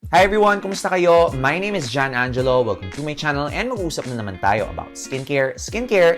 Hi everyone! Kumusta kayo? My name is Jan Angelo. Welcome to my channel and mag-uusap na naman tayo about skincare,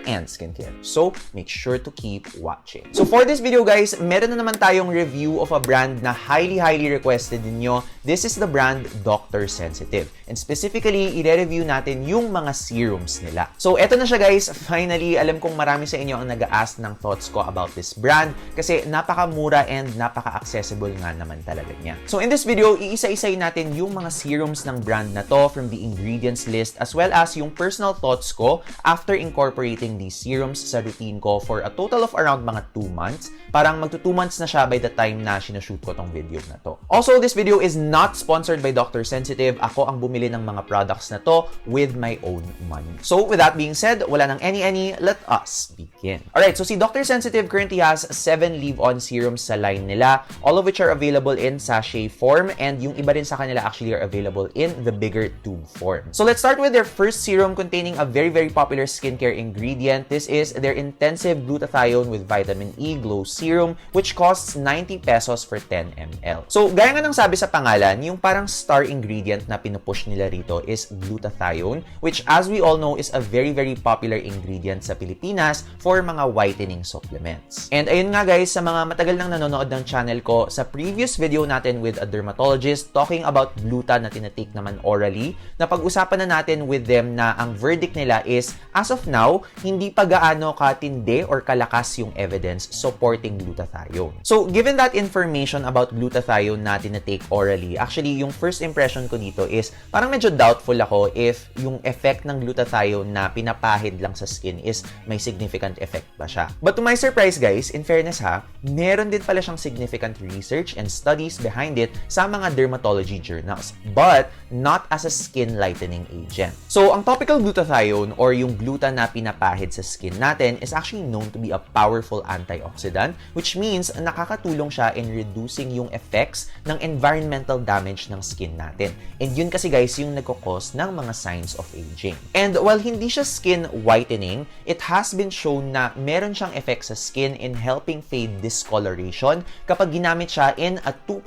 and skincare. So, make sure to keep watching. So, for this video guys, meron na naman tayong review of a brand na highly requested ninyo. This is the brand Dr. Sensitive. And specifically, i-review natin yung mga serums nila. So, eto na siya guys. Finally, alam kong marami sa inyo ang nag-a-ask ng thoughts ko about this brand kasi napakamura and napaka-accessible nga naman talaga niya. So, in this video, iisa-isay natin yung mga serums ng brand na to from the ingredients list as well as yung personal thoughts ko after incorporating these serums sa routine ko for a total of around mga 2 months. Parang magto 2 months na siya by the time na sinushoot ko tong video na to. Also, this video is not sponsored by Dr. Sensitive. Ako ang bumili ng mga products na to with my own money. So, with that being said, wala nang any, let us begin. Alright, so si Dr. Sensitive currently has 7 leave-on serums sa line nila, all of which are available in sachet form and yung iba rin sa kanila actually are available in the bigger tube form. So let's start with their first serum containing a very popular skincare ingredient. This is their Intensive Glutathione with Vitamin E Glow Serum which costs 90 pesos for 10 ml. So gaya nga ng sabi sa pangalan, yung parang star ingredient na pinupush nila rito is glutathione which as we all know is a very popular ingredient sa Pilipinas for mga whitening supplements. And ayun nga guys, sa mga matagal nang nanonood ng channel ko, sa previous video natin with a dermatologist talking about gluta na tinatake naman orally, na pag-usapan na natin with them na ang verdict nila is, as of now, hindi pa gaano katindi or kalakas yung evidence supporting glutathione. So, given that information about glutathione na tinatake orally, actually, yung first impression ko dito is, parang medyo doubtful ako if yung effect ng glutathione na pinapahid lang sa skin is may significant effect ba siya. But to my surprise guys, in fairness ha, meron din pala siyang significant research and studies behind it sa mga dermatology journals, but not as a skin lightening agent. So, ang topical glutathione or yung gluta na pinapahid sa skin natin is actually known to be a powerful antioxidant, which means nakakatulong siya in reducing yung effects ng environmental damage ng skin natin. And yun kasi guys, yung nagkakos ng mga signs of aging. And while hindi siya skin whitening, it has been shown na meron siyang effect sa skin in helping fade discoloration kapag ginamit siya in a 2%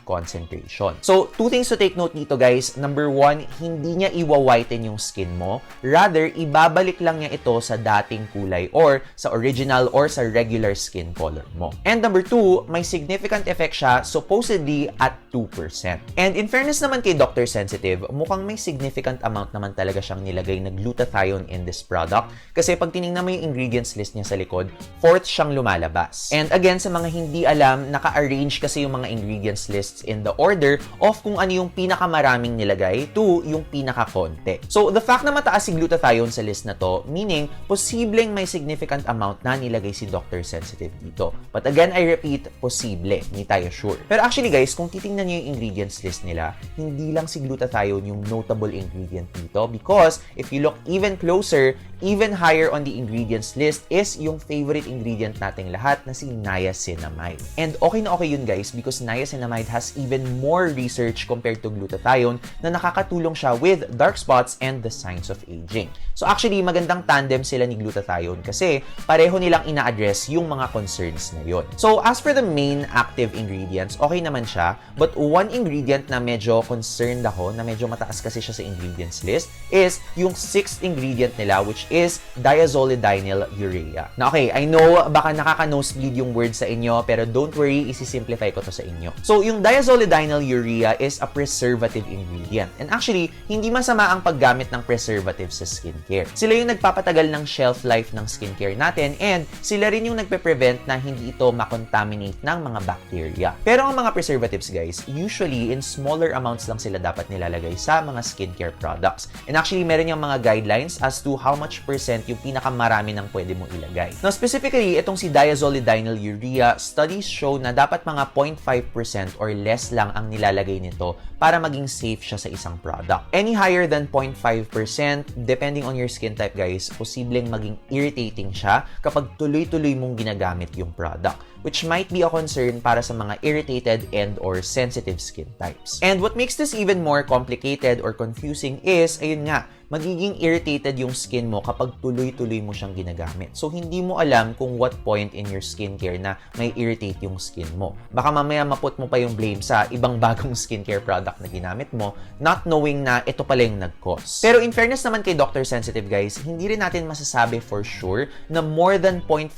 concentration. So, 2 things to take note dito guys. Number 1, hindi niya iwa-whiten yung skin mo. Rather, ibabalik lang niya ito sa dating kulay or sa original or sa regular skin color mo. And number 2, may significant effect siya supposedly at 2%. And in fairness naman kay Dr. Sensitive, mukhang may significant amount naman talaga siyang nilagay na glutathione in this product kasi pag tinignan mo yung ingredients list niya sa likod, 4th siyang lumalabas. And again, sa mga hindi alam, naka-arrange kasi yung mga ingredients lists in the order of kung ano yung pinakamaraming nilagay to yung pinakakonti. So, the fact na mataas si glutathione sa list na to, meaning, posibleng may significant amount na nilagay si Dr. Sensitive dito. But again, I repeat, posible. Hindi tayo sure. Pero actually guys, kung titingnan niyo yung ingredients list nila, hindi lang si glutathione yung notable ingredient dito because if you look even closer, even higher on the ingredients list is yung favorite ingredient nating lahat na si niacinamide. And okay na okay yun guys because niacinamide has even more research compared to glutathione na nakakatulong siya with dark spots and the signs of aging. So actually, magandang tandem sila ni glutathione kasi pareho nilang ina-address yung mga concerns na yun. So as for the main active ingredients, okay naman siya. But one ingredient na medyo concerned ako, na medyo mataas kasi siya sa ingredients list, is yung 6th ingredient nila which is diazolidinyl urea. Na okay, I know baka nakaka-nosebleed yung word sa inyo pero don't worry, isi-simplify ko to sa inyo. So yung diazolidinyl urea is a preservative ingredient. And actually, hindi masama ang paggamit ng preservative sa skincare. Sila yung nagpapatagal ng shelf life ng skincare natin and sila rin yung nagpe-prevent na hindi ito makontaminate ng mga bacteria. Pero ang mga preservatives guys, usually in smaller amounts lang sila dapat nilalagay sa mga skincare products. And actually, meron yung mga guidelines as to how much percent yung pinakamarami ng pwede mong ilagay. Now, specifically, itong si diazolidinyl urea, studies show na dapat mga 0.5% or less lang ang nilalagay nito para maging safe siya sa isang product. Any higher than 0.5%, depending on your skin type guys, posibleng maging irritating siya kapag tuloy-tuloy mong ginagamit yung product. which might be a concern para sa mga irritated and or sensitive skin types. And what makes this even more complicated or confusing is, ayun nga, magiging irritated yung skin mo kapag tuloy-tuloy mo siyang ginagamit. So, hindi mo alam kung what point in your skincare na may irritate yung skin mo. Baka mamaya maput mo pa yung blame sa ibang bagong skincare product na ginamit mo, not knowing na ito pala yung nag-cause. Pero in fairness naman kay Dr. Sensitive, guys, hindi rin natin masasabi for sure na more than 0.5%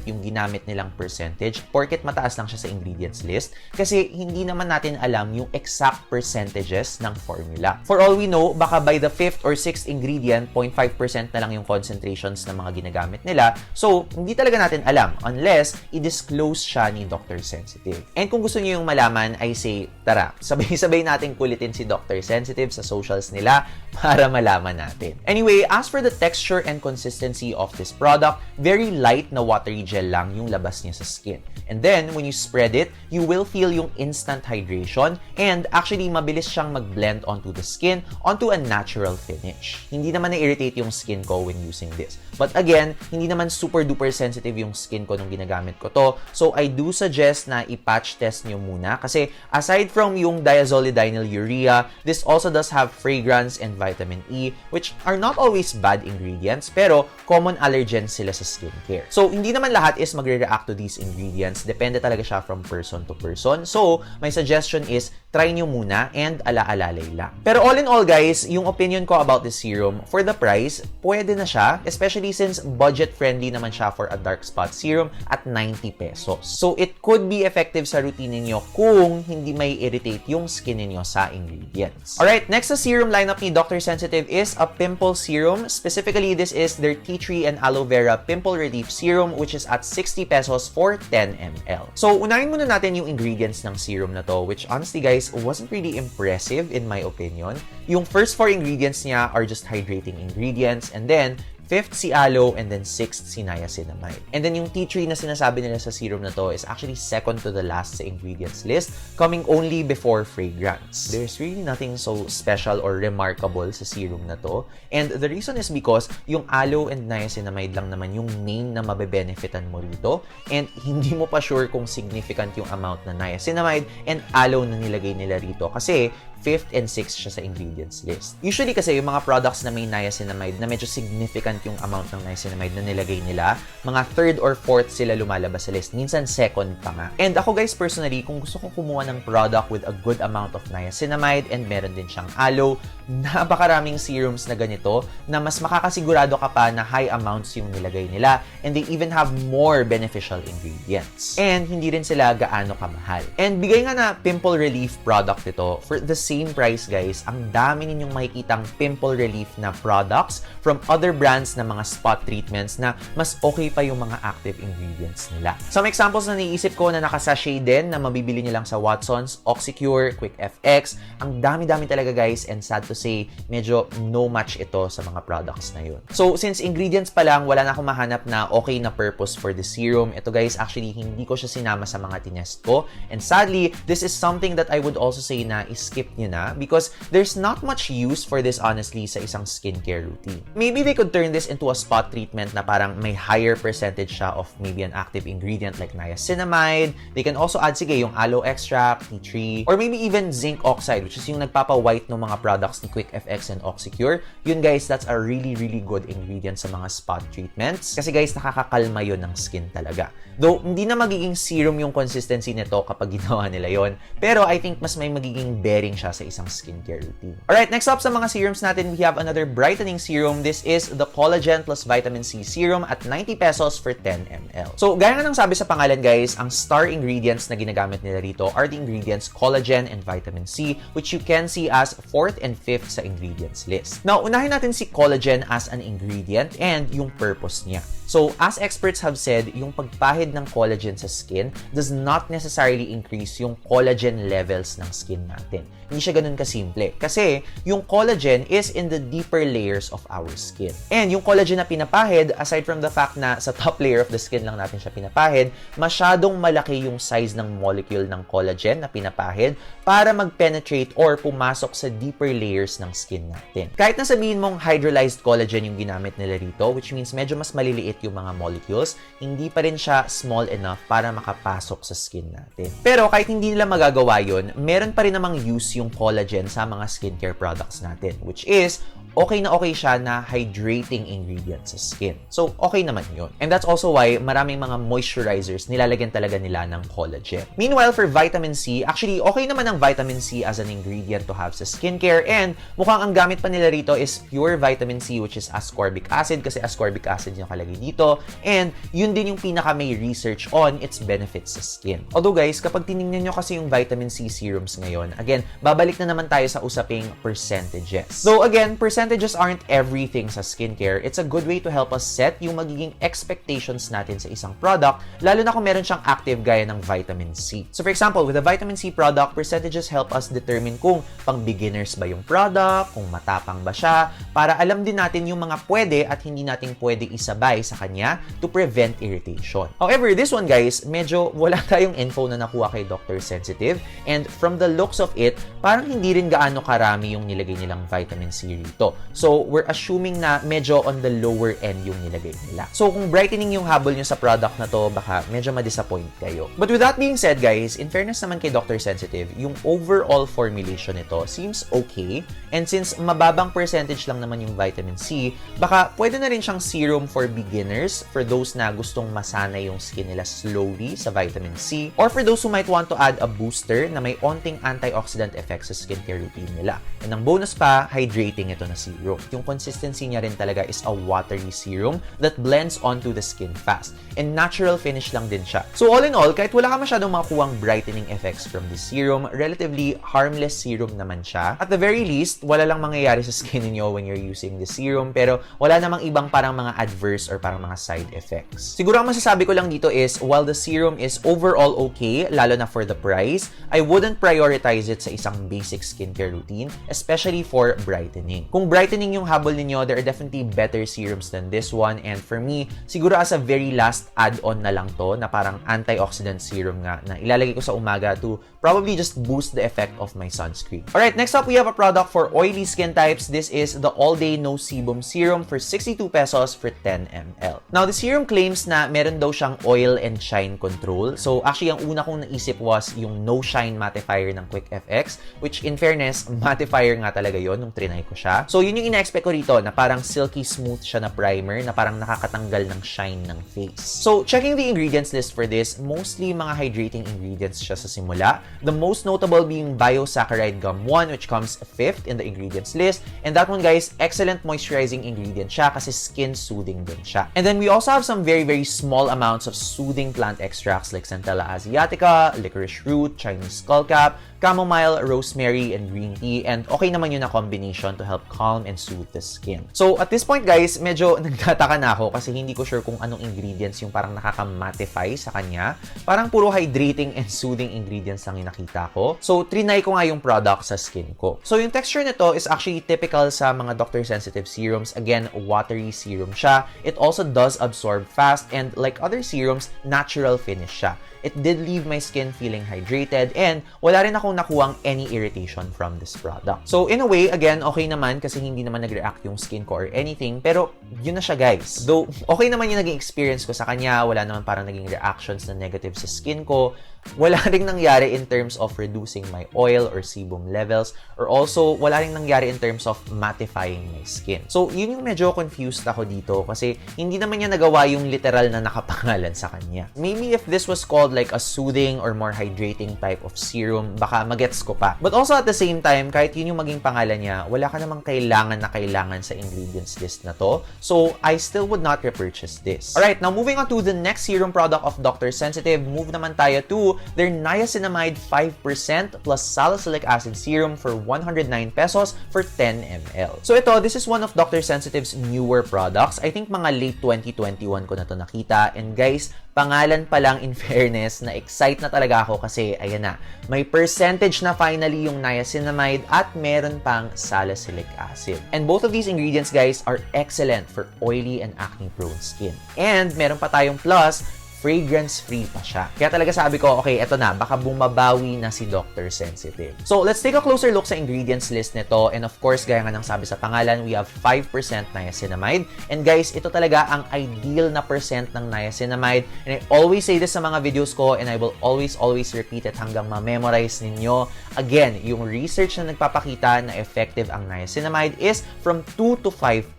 yung ginamit nilang percentage porket mataas lang siya sa ingredients list kasi hindi naman natin alam yung exact percentages ng formula. For all we know, baka by the 5th or 6th ingredient, 0.5% na lang yung concentrations ng mga ginagamit nila. So, hindi talaga natin alam unless i-disclose siya ni Dr. Sensitive. And kung gusto niyo yung malaman, I say, tara, sabay-sabay natin kulitin si Dr. Sensitive sa socials nila para malaman natin. Anyway, as for the texture and consistency of this product, very light na watery gel lang yung labas niya sa skin. And then, when you spread it, you will feel yung instant hydration and actually mabilis siyang mag-blend onto the skin, onto a natural finish. Hindi naman na-irritate yung skin ko when using this. But again, hindi naman super-duper sensitive yung skin ko nung ginagamit ko to. So, I do suggest na i-patch test nyo muna kasi aside from yung diazolidinyl urea, this also does have fragrance and vitamin E, which are not always bad ingredients, pero common allergens sila sa skincare. So, hindi naman lahat is magre-react to these ingredients. Depende talaga siya from person to person. So, my suggestion is try nyo muna and ala-alalay lang. Pero all in all, guys, yung opinion ko about this serum, for the price, pwede na siya, especially since budget-friendly naman siya for a dark spot serum at 90 pesos. So, it could be effective sa routine ninyo kung hindi may irritate yung skin ninyo sa ingredients. Alright, next sa serum lineup ni Dr. Sensitive is a pimple serum. Specifically, this is their tea tree and aloe vera pimple relief serum, which is at 60 pesos for 10 ml. So, unahin muna natin yung ingredients ng serum na to, which honestly, guys, wasn't really impressive in my opinion. Yung first 4 ingredients niya are just hydrating ingredients, and then 5th si aloe, and then 6th si niacinamide. And then yung tea tree na sinasabi nila sa serum na to is actually second to the last sa ingredients list, coming only before fragrance. There's really nothing so special or remarkable sa serum na to. And the reason is because yung aloe and niacinamide lang naman yung main na mabe-benefitan mo rito. And hindi mo pa sure kung significant yung amount na niacinamide and aloe na nilagay nila rito. Kasi 5th and 6th siya sa ingredients list. Usually kasi yung mga products na may niacinamide na medyo significant yung amount ng niacinamide na nilagay nila, mga 3rd or 4th sila lumalabas sa list. Minsan 2nd pa nga. And ako, guys, personally, kung gusto kong kumuha ng product with a good amount of niacinamide and meron din siyang aloe, napakaraming serums na ganito na mas makakasigurado ka pa na high amounts yung nilagay nila, and they even have more beneficial ingredients. And hindi rin sila gaano kamahal. And bigay nga na pimple relief product ito, for the same price, guys, ang dami ninyong makikitang pimple relief na products from other brands na mga spot treatments na mas okay pa yung mga active ingredients nila. Some examples na naiisip ko na nakasachet din na mabibili nyo lang sa Watsons, Oxycure, Quick FX, ang dami-dami talaga, guys, and sad to say, medyo no match ito sa mga products na yun. So, since ingredients pa lang, wala na akong mahanap na okay na purpose for the serum. Ito, guys, actually, hindi ko siya sinama sa mga tinest ko. And sadly, this is something that I would also say na skip nyo na because there's not much use for this, honestly, sa isang skincare routine. Maybe they could turn this into a spot treatment na parang may higher percentage siya of maybe an active ingredient like niacinamide. They can also add, sige, yung aloe extract, tea tree, or maybe even zinc oxide, which is yung nagpapa-white ng mga products ni Quick FX and Oxycure. Yun, guys, that's a really, really good ingredient sa mga spot treatments. Kasi, guys, nakakakalma yun ng skin talaga. Though, hindi na magiging serum yung consistency nito kapag ginawa nila yon. Pero, I think mas may magiging bearing siya sa isang skincare routine. Alright, next up sa mga serums natin, we have another brightening serum. This is the Collagen plus Vitamin C Serum at 90 pesos for 10 ml. So, gaya nga ng sabi sa pangalan, guys, ang star ingredients na ginagamit nila rito are the ingredients collagen and vitamin C, which you can see as 4th and 5th sa ingredients list. Now, unahin natin si collagen as an ingredient and yung purpose niya. So, as experts have said, yung pagpahid ng collagen sa skin does not necessarily increase yung collagen levels ng skin natin. Hindi siya ganun kasimple. Kasi, yung collagen is in the deeper layers of our skin. And yung collagen na pinapahid, aside from the fact na sa top layer of the skin lang natin siya pinapahid, masyadong malaki yung size ng molecule ng collagen na pinapahid para mag-penetrate or pumasok sa deeper layers ng skin natin. Kahit na sabihin mong hydrolyzed collagen yung ginamit nila rito, which means medyo mas maliliit yung mga molecules, hindi pa rin siya small enough para makapasok sa skin natin. Pero kahit hindi nila magagawa yun, meron pa rin namang use yung collagen sa mga skincare products natin, which is okay na okay siya na hydrating ingredient sa skin. So, okay naman yun. And that's also why maraming mga moisturizers nilalagyan talaga nila ng collagen. Meanwhile, for vitamin C, actually, okay naman ang vitamin C as an ingredient to have sa skincare, and mukhang ang gamit pa nila rito is pure vitamin C, which is ascorbic acid, kasi ascorbic acid yung nakalagay dito, and yun din yung pinaka may research on its benefits sa skin. Although guys, kapag tinignan nyo kasi yung vitamin C serums ngayon, again, babalik na naman tayo sa usaping percentages. So again, percentages aren't everything sa skincare. It's a good way to help us set yung magiging expectations natin sa isang product, lalo na kung meron siyang active gaya ng vitamin C. So for example, with a vitamin C product, percentages help us determine kung pang beginners ba yung product, kung matapang ba siya, para alam din natin yung mga pwede at hindi natin pwede isabay sa kanya to prevent irritation. However, this one guys, medyo wala tayong info na nakuha kay Dr. Sensitive, and from the looks of it, parang hindi rin gaano karami yung nilagay nilang vitamin C rito. So, we're assuming na medyo on the lower end yung nilagay nila. So, kung brightening yung habol nyo sa product na to, baka medyo ma-disappoint kayo. But with that being said, guys, in fairness naman kay Dr. Sensitive, yung overall formulation nito seems okay. And since mababang percentage lang naman yung vitamin C, baka pwede na rin siyang serum for beginners, for those na gustong masanay yung skin nila slowly sa vitamin C, or for those who might want to add a booster na may onting antioxidant effects sa skincare routine nila. And ang bonus pa, hydrating ito na serum. Yung consistency niya rin talaga is a watery serum that blends onto the skin fast. And natural finish lang din siya. So all in all, kahit wala ka masyadong makukuhang brightening effects from this serum, relatively harmless serum naman siya. At the very least, wala lang mangyayari sa skin niyo when you're using the serum, pero wala namang ibang parang mga adverse or parang mga side effects. Siguro ang masasabi ko lang dito is, while the serum is overall okay, lalo na for the price, I wouldn't prioritize it sa isang basic skincare routine, especially for brightening. Kung brightening yung habol ninyo, there are definitely better serums than this one, and for me, siguro as a very last add-on na lang to, na parang antioxidant serum nga, na ilalagay ko sa umaga to probably just boost the effect of my sunscreen. Alright, next up, we have a product for oily skin types. This is the All Day No Sebum Serum for 62 pesos for 10 ml. Now, the serum claims na meron daw siyang oil and shine control. So, actually, ang una kong naisip was yung No Shine Mattifier ng Quick FX, which in fairness, mattifier nga talaga yon nung trinay ko siya. So, yun yung ina-expect ko rito, na parang silky smooth siya na primer, na parang nakakatanggal ng shine ng face. So, checking the ingredients list for this, mostly mga hydrating ingredients siya sa simula. The most notable being Biosaccharide Gum 1, which comes 5th in the ingredients list. And that one, guys, excellent moisturizing ingredient siya kasi skin soothing din siya. And then we also have some very, very small amounts of soothing plant extracts like Centella asiatica, licorice root, Chinese skullcap, chamomile, rosemary, and green tea. And okay naman yun na combination to help calm and soothe the skin. So at this point, guys, medyo nagtataka na ako kasi hindi ko sure kung anong ingredients yung parang nakaka-mattify sa kanya. Parang puro hydrating and soothing ingredients lang yung nakita ko. So trinay ko nga yung product sa skin ko. So yung texture nito is actually typical sa mga Dr. Sensitive serums. Again, watery serum siya. It also does absorb fast, and like other serums, natural finish siya. It did leave my skin feeling hydrated, and wala rin akong nakuhang any irritation from this product. So in a way, again, okay naman kasi hindi naman nag-react yung skin ko or anything, pero yun na siya, guys. Though okay naman yung naging experience ko sa kanya, wala naman parang naging reactions na negative sa skin ko, wala ring nangyari in terms of reducing my oil or sebum levels, or also wala ring nangyari in terms of mattifying my skin. So yun yung medyo confused ako dito kasi hindi naman niya nagawa yung literal na nakapangalan sa kanya. Maybe if this was called like a soothing or more hydrating type of serum, baka magets ko pa. But also at the same time, kahit yun yung maging pangalan niya, wala ka namang kailangan sa ingredients list na to. So I still would not repurchase this. Alright, now moving on to the next serum product of Dr. Sensitive, move naman tayo to So, their niacinamide 5% plus salicylic acid serum for 109 pesos for 10 ml. So ito, this is one of Dr. Sensitive's newer products. I think mga late 2021 ko na to nakita. And guys, pangalan pa lang, in fairness, na-excite na talaga ako kasi, ayan na, may percentage na finally yung niacinamide at meron pang salicylic acid. And both of these ingredients, guys, are excellent for oily and acne-prone skin. And meron pa tayong plus, fragrance-free pa siya. Kaya talaga sabi ko, okay, eto na, baka bumabawi na si Dr. Sensitive. So, let's take a closer look sa ingredients list nito. And of course, gaya nga ng sabi sa pangalan, we have 5% niacinamide. And guys, ito talaga ang ideal na percent ng niacinamide. And I always say this sa mga videos ko and I will always repeat it hanggang ma-memorize ninyo. Again, yung research na nagpapakita na effective ang niacinamide is from 2 to 5%.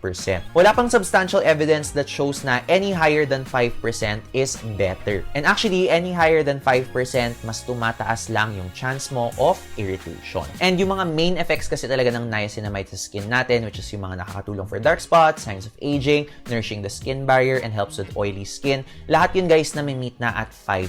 Wala pang substantial evidence that shows na any higher than 5% is better. And actually, any higher than 5%, mas tumataas lang yung chance mo of irritation. And yung mga main effects kasi talaga ng niacinamide sa skin natin, which is yung mga nakakatulong for dark spots, signs of aging, nourishing the skin barrier, and helps with oily skin, lahat yun guys na may meet na at 5%.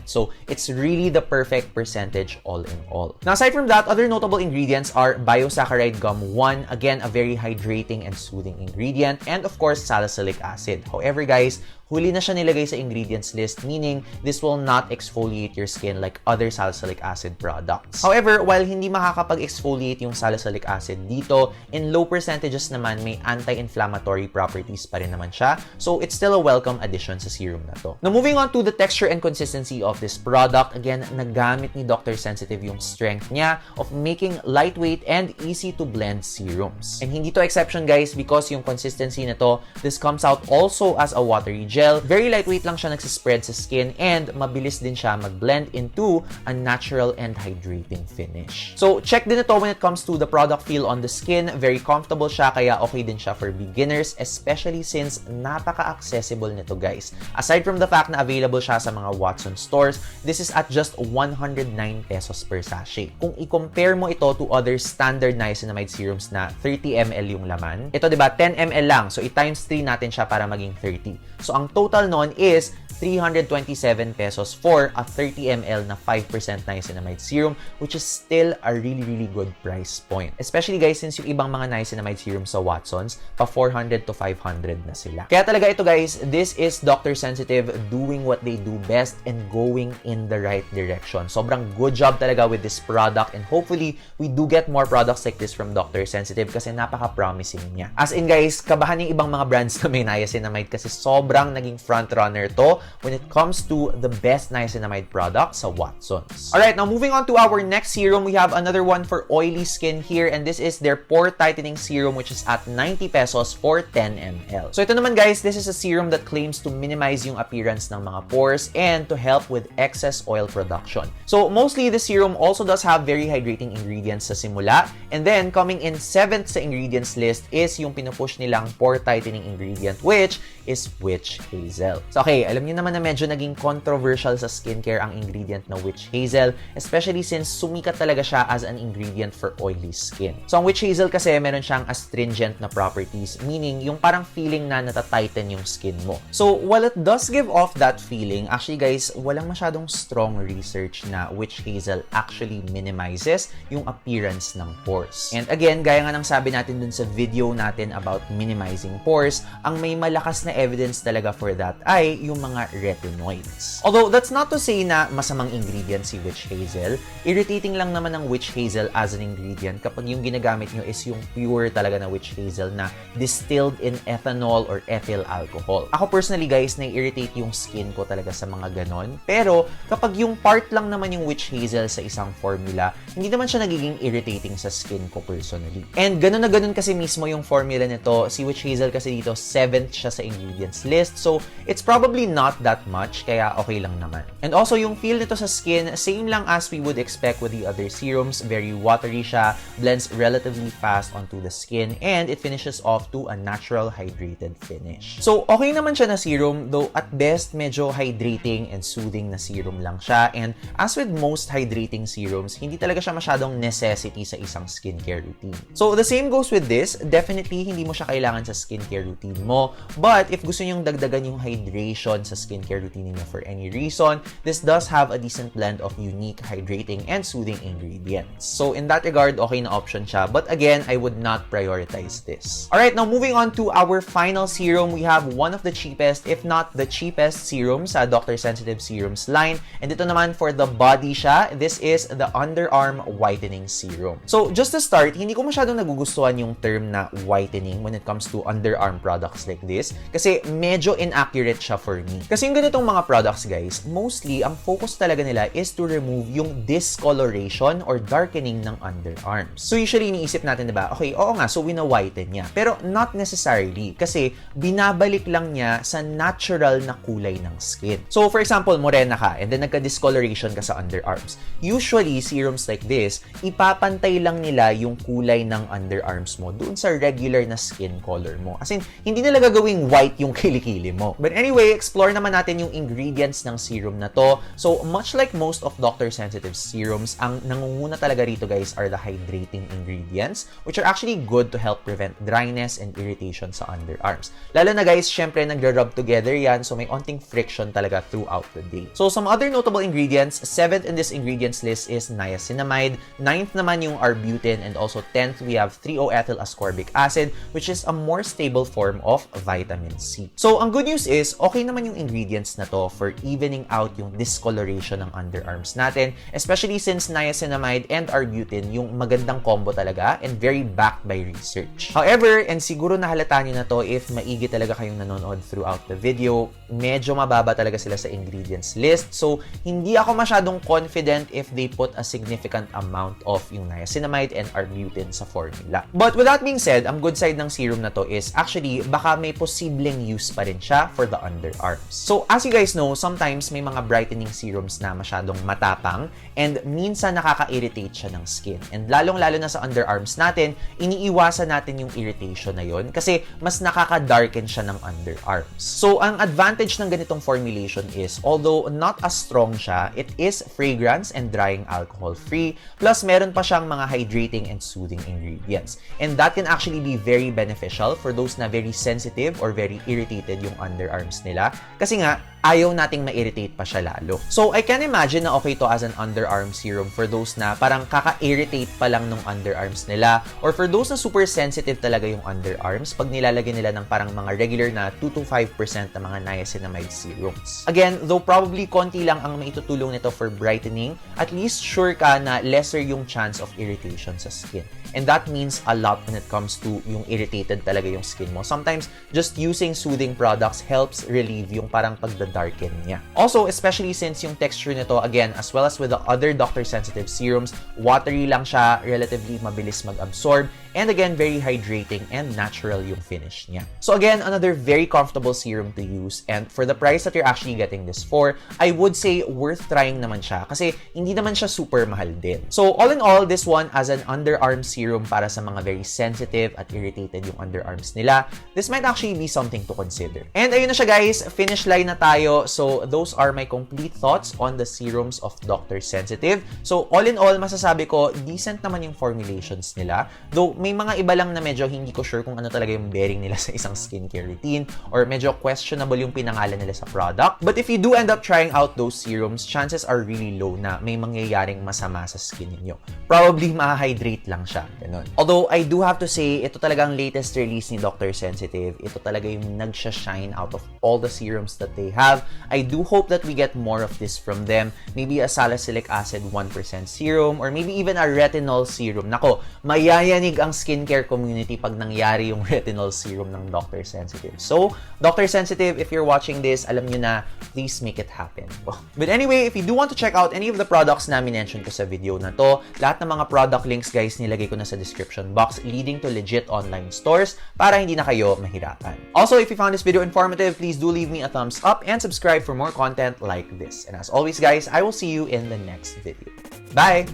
So, it's really the perfect percentage all in all. Now, aside from that, other notable ingredients are Biosaccharide Gum 1, again, a very hydrating and soothing ingredient, and of course, salicylic acid. However guys, huli na siya nilagay sa ingredients list, meaning this will not exfoliate your skin like other salicylic acid products. However, while hindi makakapag-exfoliate yung salicylic acid dito, in low percentages naman may anti-inflammatory properties pa rin naman siya. So, it's still a welcome addition sa serum na to. Now, moving on to the texture and consistency of this product, again, nagamit ni Dr. Sensitive yung strength niya of making lightweight and easy to blend serums. And hindi to exception guys because yung consistency na to, this comes out also as a watery gel. Very lightweight lang siya nagsispread sa skin and mabilis din siya mag-blend into a natural and hydrating finish. So, check din ito when it comes to the product feel on the skin. Very comfortable siya, kaya okay din siya for beginners, especially since napaka-accessible nito guys. Aside from the fact na available siya sa mga Watsons stores, this is at just 109 pesos per sachet. Kung i-compare mo ito to other standard niacinamide serums na 30 ml yung laman, ito diba 10 ml lang, so i-times 3 natin siya para maging 30. So, ang total nun is 327 pesos for a 30 ml na 5% niacinamide serum, which is still a really good price point. Especially guys, since yung ibang mga niacinamide serums sa Watsons, pa 400 to 500 na sila. Kaya talaga ito guys, this is Dr. Sensitive doing what they do best and going in the right direction. Sobrang good job talaga with this product and hopefully, we do get more products like this from Dr. Sensitive kasi napaka-promising niya. As in guys, kabahan yung ibang mga brands na may niacinamide kasi sobrang naging frontrunner to when it comes to the best niacinamide product sa Watsons. Alright, now moving on to our next serum, we have another one for oily skin here and this is their Pore Tightening Serum which is at 90 pesos for 10 ml. So ito naman guys, this is a serum that claims to minimize yung appearance ng mga pores and to help with excess oil production. So mostly the serum also does have very hydrating ingredients sa simula and then coming in 7th sa ingredients list is yung pinupush nilang pore tightening ingredient which is witch hazel. So okay, alam niyo naman na medyo naging controversial sa skincare ang ingredient na witch hazel, especially since sumikat talaga siya as an ingredient for oily skin. So ang witch hazel kasi meron siyang astringent na properties, meaning yung parang feeling na natatighten yung skin mo. So while it does give off that feeling, actually guys, walang masyadong strong research na witch hazel actually minimizes yung appearance ng pores. And again, gaya nga ng sabi natin dun sa video natin about minimizing pores, ang may malakas na evidence talaga for that ay yung mga retinoids. Although, that's not to say na masamang ingredient si witch hazel. Irritating lang naman ng witch hazel as an ingredient kapag yung ginagamit nyo is yung pure talaga na witch hazel na distilled in ethanol or ethyl alcohol. Ako personally guys, na-irritate yung skin ko talaga sa mga ganon. Pero, kapag yung part lang naman yung witch hazel sa isang formula, hindi naman siya nagiging irritating sa skin ko personally. And ganon na ganon kasi mismo yung formula nito. Si witch hazel kasi dito, 7th siya sa ingredients list. So, it's probably not that much, kaya okay lang naman. And also, yung feel nito sa skin, same lang as we would expect with the other serums. Very watery siya, blends relatively fast onto the skin, and it finishes off to a natural hydrated finish. So, okay naman siya na serum, though at best, medyo hydrating and soothing na serum lang siya. And as with most hydrating serums, hindi talaga siya masyadong necessity sa isang skincare routine. So, the same goes with this. Definitely, hindi mo siya kailangan sa skincare routine mo. But, if gusto nyong dagdagan yung hydration sa skincare routine niyo for any reason, this does have a decent blend of unique, hydrating, and soothing ingredients. So in that regard, okay na option siya. But again, I would not prioritize this. Alright, now moving on to our final serum, we have one of the cheapest, if not the cheapest serum sa Dr. Sensitive Serums line. And ito naman for the body siya. This is the Underarm Whitening Serum. So just to start, hindi ko masyadong nagugustuhan yung term na whitening when it comes to underarm products like this. Kasi medyo inaccurate siya for me. Kasi yung ganitong mga products, guys, mostly ang focus talaga nila is to remove yung discoloration or darkening ng underarms. So usually iniisip natin, diba? Okay, oo nga, so wina-whiten niya. Pero not necessarily. Kasi binabalik lang niya sa natural na kulay ng skin. So for example, morena ka and then nagka-discoloration ka sa underarms. Usually, serums like this, ipapantay lang nila yung kulay ng underarms mo doon sa regular na skin color mo. As in, hindi nila gagawing white yung kilikili mo. But anyway, explore naman natin yung ingredients ng serum na to. So much like most of Dr. Sensitive serums, ang nangunguna talaga rito, guys, are the hydrating ingredients, which are actually good to help prevent dryness and irritation sa underarms. Lalo na, guys, syempre nagra-rub together yan, so may onting friction talaga throughout the day. So some other notable ingredients, 7th in this ingredients list is niacinamide, 9th naman yung arbutin, and also 10th we have 3-O-ethyl ascorbic acid, which is a more stable form of vitamin C. So ang good news is, okay naman yung ingredients na to for evening out yung discoloration ng underarms natin, especially since niacinamide and arbutin yung magandang combo talaga and very backed by research. However, and siguro nahalata nyo na to if maigi talaga kayong nanonood throughout the video, medyo mababa talaga sila sa ingredients list. So, hindi ako masyadong confident if they put a significant amount of yung niacinamide and arbutin sa formula. But with that being said, ang good side ng serum na to is actually baka may posibleng use pa rin siya for the underarms. So, as you guys know, sometimes may mga brightening serums na masyadong matapang and minsan nakaka-irritate siya ng skin. And lalong-lalo na sa underarms natin, iniiwasan natin yung irritation na yon kasi mas nakaka-darken siya ng underarms. So, ang advantage ng ganitong formulation is, although not as strong siya, it is fragrance and drying alcohol free, plus meron pa siyang mga hydrating and soothing ingredients. And that can actually be very beneficial for those na very sensitive or very irritated yung underarms nila. Kasi nga, ayaw nating ma-irritate pa siya lalo. So, I can imagine na okay to as an underarm serum for those na parang kaka-irritate pa lang ng underarms nila, or for those na super sensitive talaga yung underarms pag nilalagay nila ng parang mga regular na 2-5% na mga niacinamide serums. Again, though probably konti lang ang maitutulong nito for brightening, at least sure ka na lesser yung chance of irritation sa skin. And that means a lot when it comes to yung irritated talaga yung skin mo. Sometimes, just using soothing products helps relieve yung parang pagda-darken niya. Also, especially since yung texture nito, again, as well as with the other Dr. Sensitive serums, watery lang siya, relatively mabilis mag-absorb, and again, very hydrating and natural yung finish niya. So again, another very comfortable serum to use, and for the price that you're actually getting this for, I would say worth trying naman siya kasi hindi naman siya super mahal din. So all in all, this one as an underarm serum para sa mga very sensitive at irritated yung underarms nila, this might actually be something to consider. And ayun na siya, guys, finish line na tayo. So those are my complete thoughts on the serums of Dr. Sensitive. So all in all, masasabi ko, decent naman yung formulations nila. Though may mga iba lang na medyo hindi ko sure kung ano talaga yung bearing nila sa isang skincare routine, or medyo questionable yung pinangalan nila sa product. But if you do end up trying out those serums, chances are really low na may mangyayaring masama sa skin niyo. Probably ma-hydrate lang siya. Ganun. Although, I do have to say, ito talagang latest release ni Dr. Sensitive. Ito talaga yung nagsha-shine out of all the serums that they have. I do hope that we get more of this from them. Maybe a salicylic acid 1% serum, or maybe even a retinol serum. Nako, mayayanig ang skincare community pag nangyari yung retinol serum ng Dr. Sensitive. So, Dr. Sensitive, if you're watching this, alam nyo na, please make it happen. But anyway, if you do want to check out any of the products na minention ko sa video na to, lahat ng mga product links, guys, nilagay ko na sa description box leading to legit online stores para hindi na kayo mahirapan. Also, if you found this video informative, please do leave me a thumbs up and subscribe for more content like this. And as always, guys, I will see you in the next video. Bye!